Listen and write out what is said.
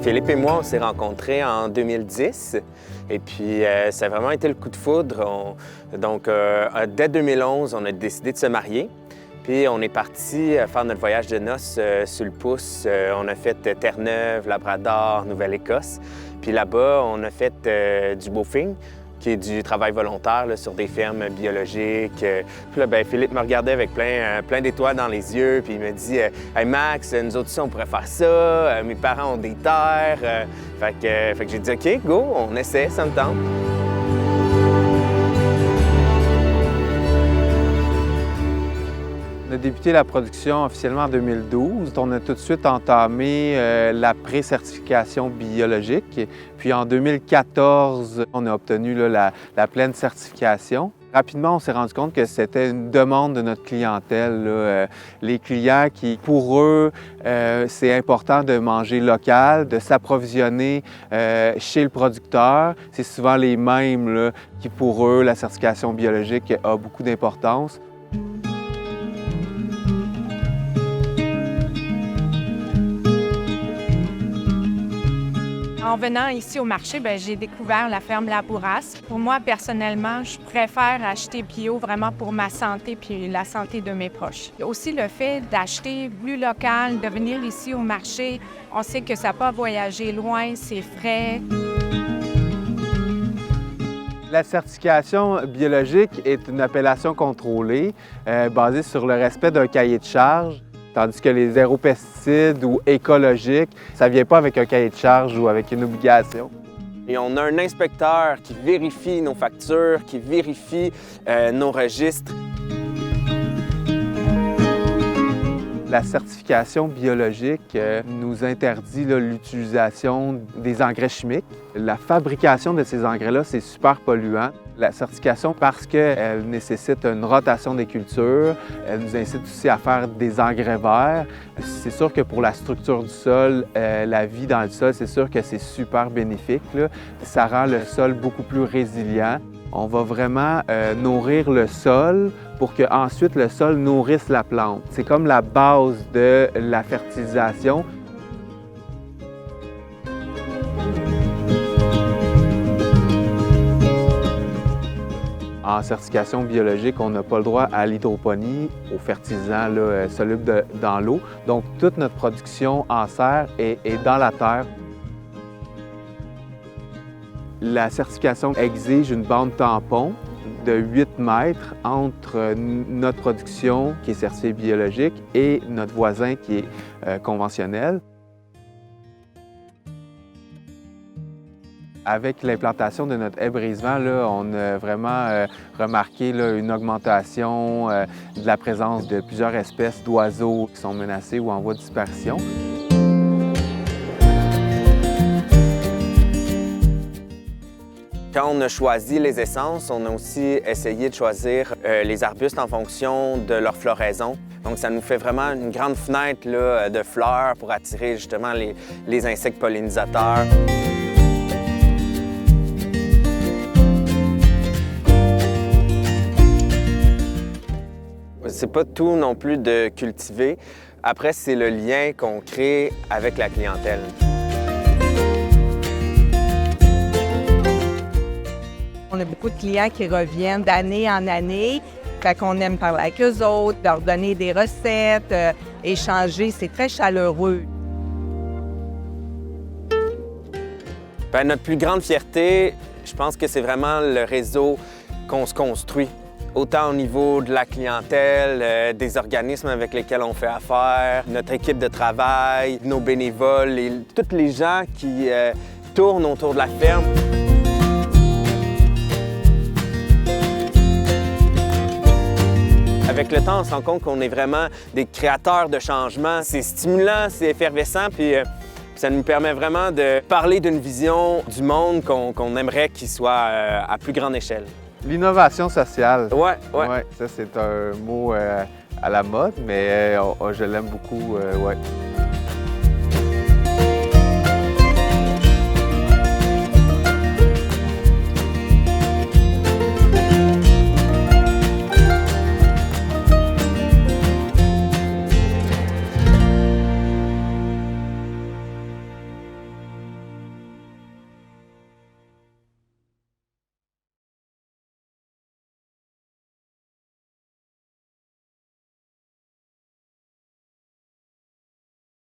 Philippe et moi, on s'est rencontrés en 2010 et puis ça a vraiment été le coup de foudre. Dès 2011, on a décidé de se marier. Puis on est parti faire notre voyage de noces sur le pouce. On a fait Terre-Neuve, Labrador, Nouvelle-Écosse. Puis là-bas, on a fait du bofing, qui est du travail volontaire là, sur des fermes biologiques. Puis là, Philippe me regardait avec plein d'étoiles dans les yeux, puis il me dit « Hey Max, nous autres aussi, on pourrait faire ça. Mes parents ont des terres. » Fait que j'ai dit « OK, go, on essaie, ça me tente. » On a débuté la production officiellement en 2012. On a tout de suite entamé la pré-certification biologique. Puis en 2014, on a obtenu la pleine certification. Rapidement, on s'est rendu compte que c'était une demande de notre clientèle. Les clients qui, pour eux, c'est important de manger local, de s'approvisionner chez le producteur. C'est souvent les mêmes là, qui, pour eux, la certification biologique a beaucoup d'importance. En venant ici au marché, j'ai découvert la ferme Labourasse. Pour moi, personnellement, je préfère acheter bio vraiment pour ma santé puis la santé de mes proches. Aussi, le fait d'acheter plus local, de venir ici au marché, on sait que ça n'a pas voyagé loin, c'est frais. La certification biologique est une appellation contrôlée basée sur le respect d'un cahier de charge. Tandis que les zéro pesticides ou écologiques, ça ne vient pas avec un cahier de charge ou avec une obligation. Et on a un inspecteur qui vérifie nos factures, qui vérifie nos registres. La certification biologique nous interdit l'utilisation des engrais chimiques. La fabrication de ces engrais-là, c'est super polluant. La certification, parce qu'elle nécessite une rotation des cultures, elle nous incite aussi à faire des engrais verts. C'est sûr que pour la structure du sol, la vie dans le sol, c'est sûr que c'est super bénéfique, là. Ça rend le sol beaucoup plus résilient. On va vraiment nourrir le sol pour qu'ensuite le sol nourrisse la plante. C'est comme la base de la fertilisation. En certification biologique, on n'a pas le droit à l'hydroponie, aux fertilisants là, solubles dans l'eau. Donc, toute notre production en serre est dans la terre. La certification exige une bande tampon de 8 mètres entre notre production, qui est certifiée biologique, et notre voisin, qui est conventionnel. Avec l'implantation de notre haie brise-vent, on a vraiment remarqué une augmentation de la présence de plusieurs espèces d'oiseaux qui sont menacés ou en voie de disparition. Quand on a choisi les essences, on a aussi essayé de choisir les arbustes en fonction de leur floraison. Donc, ça nous fait vraiment une grande fenêtre là, de fleurs pour attirer justement les insectes pollinisateurs. C'est pas tout non plus de cultiver. Après, c'est le lien qu'on crée avec la clientèle. On a beaucoup de clients qui reviennent d'année en année. Fait qu'on aime parler avec eux autres, leur donner des recettes, échanger. C'est très chaleureux. Notre plus grande fierté, je pense que c'est vraiment le réseau qu'on se construit. Autant au niveau de la clientèle, des organismes avec lesquels on fait affaire, notre équipe de travail, nos bénévoles, et tous les gens qui tournent autour de la ferme. Avec le temps, on se rend compte qu'on est vraiment des créateurs de changement. C'est stimulant, c'est effervescent, puis ça nous permet vraiment de parler d'une vision du monde qu'on aimerait qu'il soit à plus grande échelle. L'innovation sociale. Ouais. Ouais, ça, c'est un mot à la mode, mais je l'aime beaucoup, ouais.